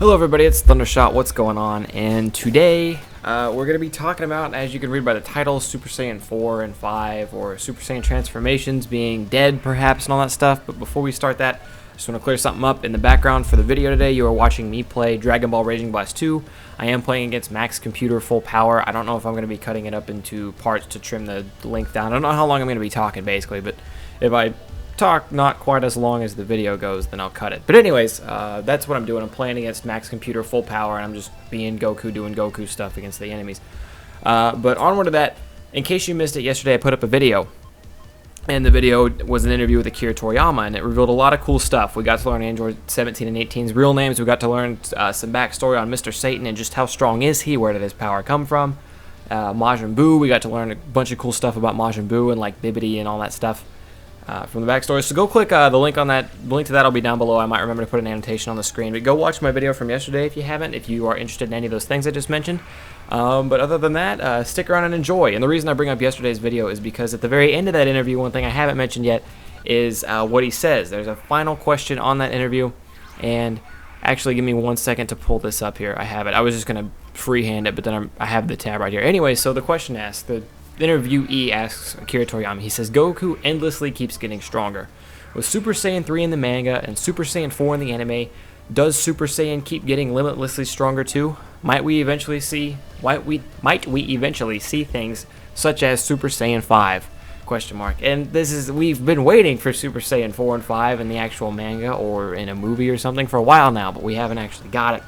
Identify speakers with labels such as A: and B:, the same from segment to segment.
A: Hello everybody, it's Thundershot, what's going on? And today, we're going to be talking about, as you can read by the title, Super Saiyan 4 and 5, or Super Saiyan transformations being dead, perhaps, and all that stuff. But before we start that, I just want to clear something up. In the background for the video today, you are watching me play Dragon Ball Raging Blast 2. I am playing against max computer full power. I don't know if I'm going to be cutting it up into parts to trim the length down. I don't know how long I'm going to be talking, basically, but if I talk not quite as long as the video goes, then I'll cut it. But anyways, that's what I'm doing. I'm playing against max computer full power, and I'm just being Goku, doing Goku stuff against the enemies. But onward to that, in case you missed it yesterday, I put up a video, and the video was an interview with Akira Toriyama, and it revealed a lot of cool stuff. We got to learn Android 17 and 18's real names. We got to learn some backstory on Mr. Satan and just how strong is he, where did his power come from. Majin Buu, we got to learn a bunch of cool stuff about Majin Buu and like Bibbidi and all that stuff. From the backstory. So go click the link on that. The link to that will be down below. I might remember to put an annotation on the screen. But go watch my video from yesterday if you haven't, if you are interested in any of those things I just mentioned. But other than that, stick around and enjoy. And the reason I bring up yesterday's video is because at the very end of that interview, one thing I haven't mentioned yet is what he says. There's a final question on that interview. And actually, give me 1 second to pull this up here. I have it. I was just going to freehand it, but then I have the tab right here. Anyway, so the question asks, the interviewee asks Akira Toriyama, he says, Goku endlessly keeps getting stronger. With Super Saiyan 3 in the manga and Super Saiyan 4 in the anime, does Super Saiyan keep getting limitlessly stronger too? Might we eventually see things such as Super Saiyan 5? Question mark. And we've been waiting for Super Saiyan 4 and 5 in the actual manga or in a movie or something for a while now, but we haven't actually got it.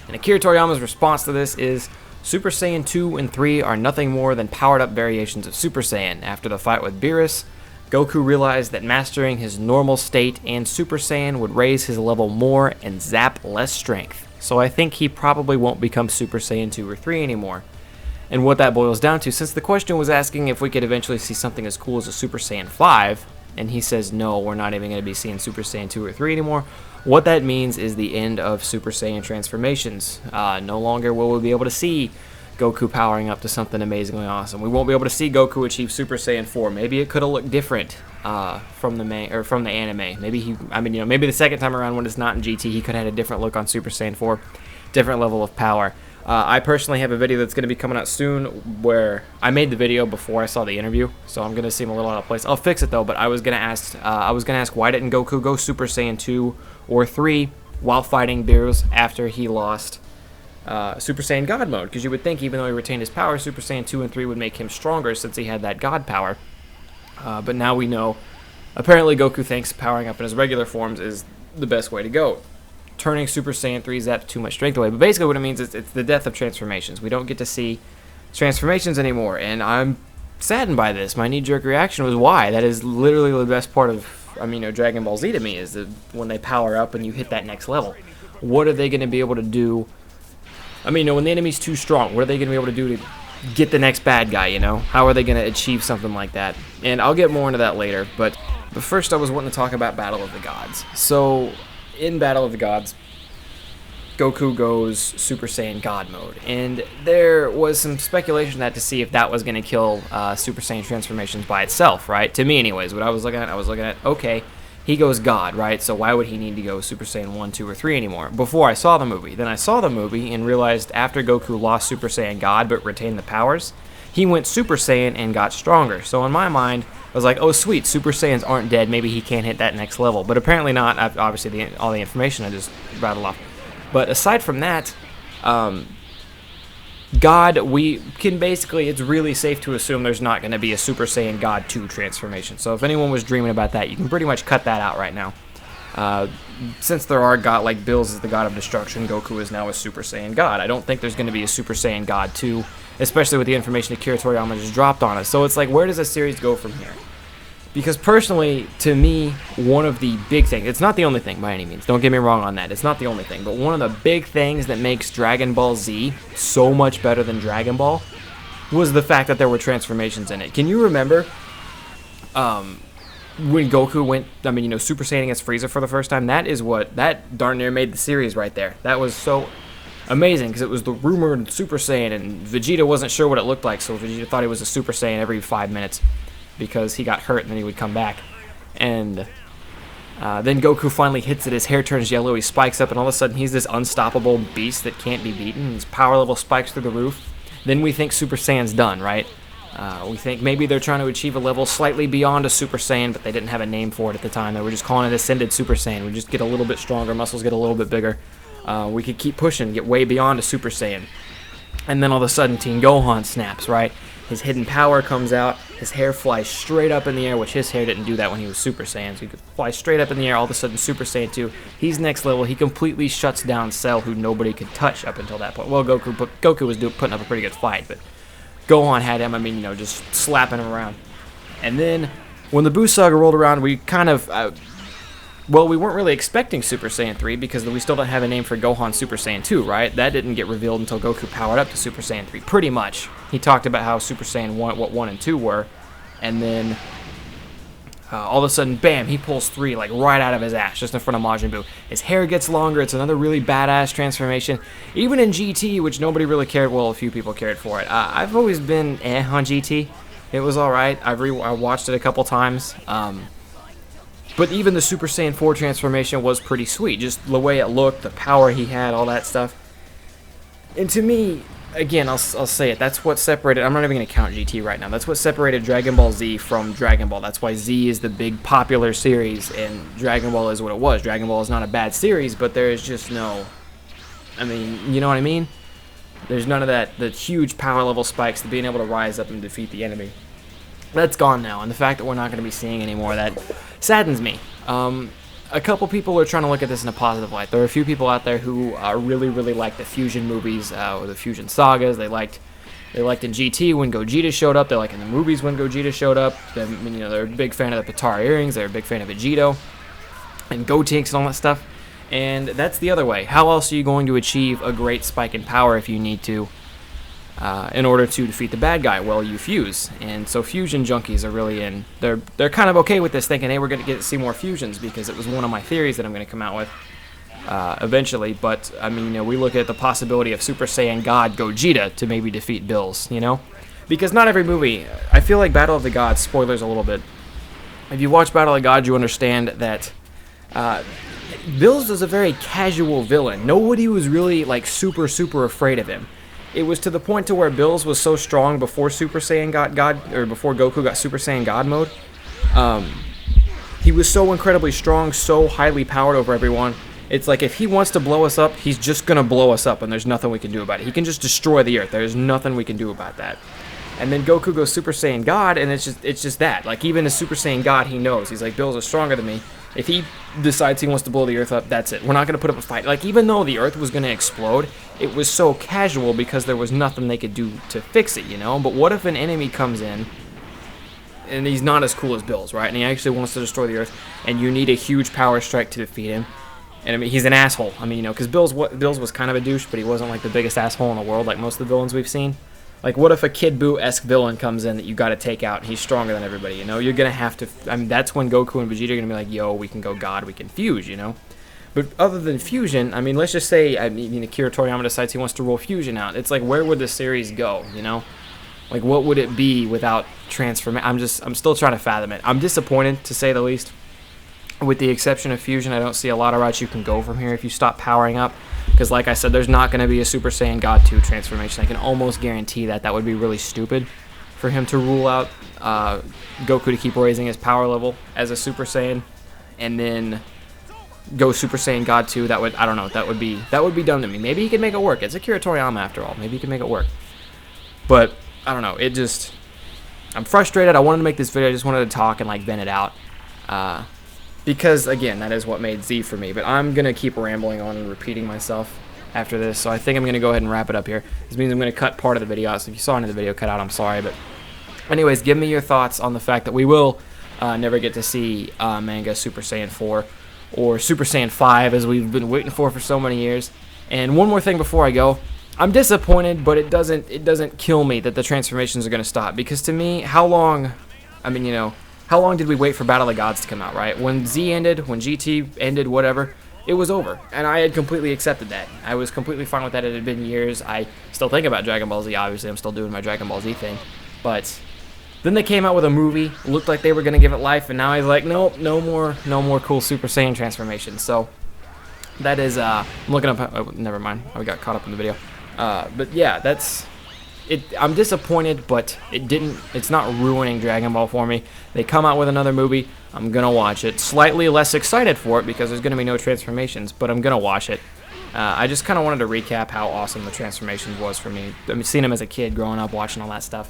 A: And Akira Toriyama's response to this is, Super Saiyan 2 and 3 are nothing more than powered-up variations of Super Saiyan. After the fight with Beerus, Goku realized that mastering his normal state and Super Saiyan would raise his level more and zap less strength. So I think he probably won't become Super Saiyan 2 or 3 anymore. And what that boils down to, since the question was asking if we could eventually see something as cool as a Super Saiyan 5, and he says no, we're not even going to be seeing Super Saiyan 2 or 3 anymore, what that means is the end of Super Saiyan transformations. No longer will we be able to see Goku powering up to something amazingly awesome. We won't be able to see Goku achieve Super Saiyan 4. Maybe it could have looked different from the anime. Maybe maybe the second time around when it's not in GT, he could have had a different look on Super Saiyan 4, different level of power. I personally have a video that's going to be coming out soon where I made the video before I saw the interview, so I'm going to seem a little out of place. I'll fix it though, but I was going to ask why didn't Goku go Super Saiyan 2 or 3 while fighting Beerus after he lost Super Saiyan God mode? Because you would think even though he retained his power, Super Saiyan 2 and 3 would make him stronger since he had that God power. But now we know, apparently Goku thinks powering up in his regular forms is the best way to go. Turning Super Saiyan 3 zaps too much strength away. But basically what it means is it's the death of transformations. We don't get to see transformations anymore, and I'm saddened by this. My knee-jerk reaction was why. That is literally the best part of Dragon Ball Z to me, is when they power up and you hit that next level. What are they going to be able to do? When the enemy's too strong, what are they going to be able to do to get the next bad guy, How are they going to achieve something like that? And I'll get more into that later, but first I was wanting to talk about Battle of the Gods. So, in Battle of the Gods, Goku goes Super Saiyan God mode, and there was some speculation to see if that was going to kill Super Saiyan transformations by itself, right? To me anyways, what I was looking at, okay, he goes God, right? So why would he need to go Super Saiyan 1, 2, or 3 anymore? Before I saw the movie. Then I saw the movie and realized after Goku lost Super Saiyan God but retained the powers, he went Super Saiyan and got stronger. So in my mind, I was like, oh sweet, Super Saiyans aren't dead, maybe he can't hit that next level. But apparently not, obviously all the information I just rattled off. But aside from that, God, we can basically, it's really safe to assume there's not going to be a Super Saiyan God 2 transformation. So if anyone was dreaming about that, you can pretty much cut that out right now. Since there are God, like Bills is the God of Destruction, Goku is now a Super Saiyan God. I don't think there's going to be a Super Saiyan God 2, especially with the information Akira Toriyama just dropped on us. So it's like, where does the series go from here? Because personally, to me, one of the big things, it's not the only thing by any means, don't get me wrong on that, it's not the only thing, but one of the big things that makes Dragon Ball Z so much better than Dragon Ball was the fact that there were transformations in it. Can you remember when Goku went, Super Saiyan against Frieza for the first time? That darn near made the series right there. That was so amazing, because it was the rumored Super Saiyan, and Vegeta wasn't sure what it looked like, so Vegeta thought he was a Super Saiyan every 5 minutes. Because he got hurt and then he would come back. And Then Goku finally hits it, his hair turns yellow, he spikes up, and all of a sudden he's this unstoppable beast that can't be beaten. His power level spikes through the roof. Then we think Super Saiyan's done, right? We think maybe they're trying to achieve a level slightly beyond a Super Saiyan, but they didn't have a name for it at the time. They were just calling it Ascended Super Saiyan. We just get a little bit stronger, muscles get a little bit bigger. We could keep pushing, get way beyond a Super Saiyan. And then all of a sudden, Teen Gohan snaps, right? His hidden power comes out, his hair flies straight up in the air, which his hair didn't do that when he was Super Saiyan, so he could fly straight up in the air. All of a sudden, Super Saiyan 2, he's next level. He completely shuts down Cell, who nobody could touch up until that point. Well, Goku was putting up a pretty good fight, but Gohan had him, just slapping him around. And then, when the Buu Saga rolled around, we kind of, we weren't really expecting Super Saiyan 3 because we still don't have a name for Gohan Super Saiyan 2, right? That didn't get revealed until Goku powered up to Super Saiyan 3, pretty much. He talked about how Super Saiyan 1, what 1 and 2 were, and then all of a sudden, bam, he pulls 3 like right out of his ass, just in front of Majin Buu. His hair gets longer, it's another really badass transformation. Even in GT, which nobody really cared, well, a few people cared for it. I've always been on GT. It was alright, I watched it a couple times. But even the Super Saiyan 4 transformation was pretty sweet. Just the way it looked, the power he had, all that stuff. And to me, again, I'll say it, that's what separated, I'm not even going to count GT right now, that's what separated Dragon Ball Z from Dragon Ball. That's why Z is the big popular series, and Dragon Ball is what it was. Dragon Ball is not a bad series, but there is just no, you know what I mean? There's none of that, the huge power level spikes, the being able to rise up and defeat the enemy. That's gone now, and the fact that we're not going to be seeing any more of that saddens me. A couple people are trying to look at this in a positive light. There are a few people out there who really, really like the Fusion movies, or the Fusion sagas. They liked in GT when Gogeta showed up. They like in the movies when Gogeta showed up. They're a big fan of the Potara earrings. They're a big fan of Vegito and Gotenks and all that stuff. And that's the other way. How else are you going to achieve a great spike in power if you need to? In order to defeat the bad guy, well, you fuse. And so fusion junkies are really in. They're kind of okay with this, thinking, hey, we're going to get to see more fusions, because it was one of my theories that I'm going to come out with eventually. But, we look at the possibility of Super Saiyan God Gogeta to maybe defeat Bills, Because not every movie, I feel like Battle of the Gods, spoilers a little bit. If you watch Battle of the Gods, you understand that Bills was a very casual villain. Nobody was really, super, super afraid of him. It was to the point to where Bills was so strong before Super Saiyan got God, or before Goku got Super Saiyan God mode. He was so incredibly strong, so highly powered over everyone. It's like if he wants to blow us up, he's just gonna blow us up, and there's nothing we can do about it. He can just destroy the Earth. There's nothing we can do about that. And then Goku goes Super Saiyan God, and it's just that. Like, even as Super Saiyan God, he knows. He's like, Bills is stronger than me. If he decides he wants to blow the Earth up, that's it. We're not going to put up a fight. Like, even though the Earth was going to explode, it was so casual because there was nothing they could do to fix it, But what if an enemy comes in, and he's not as cool as Bills, right? And he actually wants to destroy the Earth, and you need a huge power strike to defeat him. And, he's an asshole. Because Bills was kind of a douche, but he wasn't, like, the biggest asshole in the world like most of the villains we've seen. Like, what if a Kid Buu-esque villain comes in that you got to take out, and he's stronger than everybody, You're going to have to... that's when Goku and Vegeta are going to be like, yo, we can go God, we can fuse, But other than fusion, let's just say, Akira Toriyama decides he wants to roll fusion out. It's like, where would the series go, Like, what would it be without transformation? I'm still trying to fathom it. I'm disappointed, to say the least. With the exception of fusion, I don't see a lot of routes you can go from here if you stop powering up. Because like I said, there's not going to be a Super Saiyan God 2 transformation. I can almost guarantee that. That would be really stupid for him to rule out Goku to keep raising his power level as a Super Saiyan. And then go Super Saiyan God 2. That would, I don't know, that would be dumb to me. Maybe he could make it work. It's Akira Toriyama after all. Maybe he can make it work. But, I don't know, I'm frustrated. I wanted to make this video. I just wanted to talk and vent it out. Because, again, that is what made Z for me. But I'm going to keep rambling on and repeating myself after this. So I think I'm going to go ahead and wrap it up here. This means I'm going to cut part of the video out. So if you saw any of the video cut out, I'm sorry. But anyways, give me your thoughts on the fact that we will never get to see manga Super Saiyan 4 or Super Saiyan 5 as we've been waiting for so many years. And one more thing before I go. I'm disappointed, but it doesn't kill me that the transformations are going to stop. Because to me, how long... How long did we wait for Battle of the Gods to come out, right? When Z ended, when GT ended, whatever, it was over. And I had completely accepted that. I was completely fine with that. It had been years. I still think about Dragon Ball Z, obviously. I'm still doing my Dragon Ball Z thing. But Then they came out with a movie, looked like they were gonna give it life, and now he's like, nope, no more cool Super Saiyan transformations. So that is, I'm looking up. Oh, never mind, I got caught up in the video. But yeah, that's it. I'm disappointed, but it's not ruining Dragon Ball for me. They come out with another movie, I'm gonna watch it. Slightly less excited for it because there's gonna be no transformations, but I'm gonna watch it. I just kind of wanted to recap how awesome the transformations was for me. I mean, seeing them as a kid, growing up, watching all that stuff,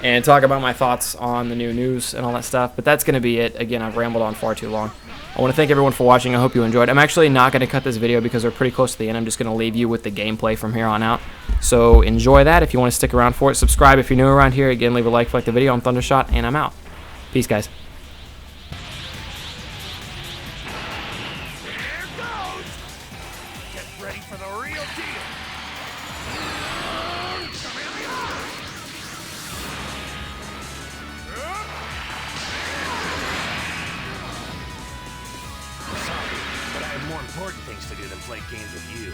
A: and talk about my thoughts on the new news and all that stuff. But that's going to be it. Again, I've rambled on far too long. I want to thank everyone for watching. I hope you enjoyed. I'm actually not going to cut this video because we're pretty close to the end. I'm just going to leave you with the gameplay from here on out. So enjoy that if you want to stick around for it. Subscribe if you're new around here. Again, leave a like the video. I'm Thundershot, and I'm out. Peace, guys.
B: Here goes! Get ready for the real deal! Sorry, but I have more important things to do than play games with you.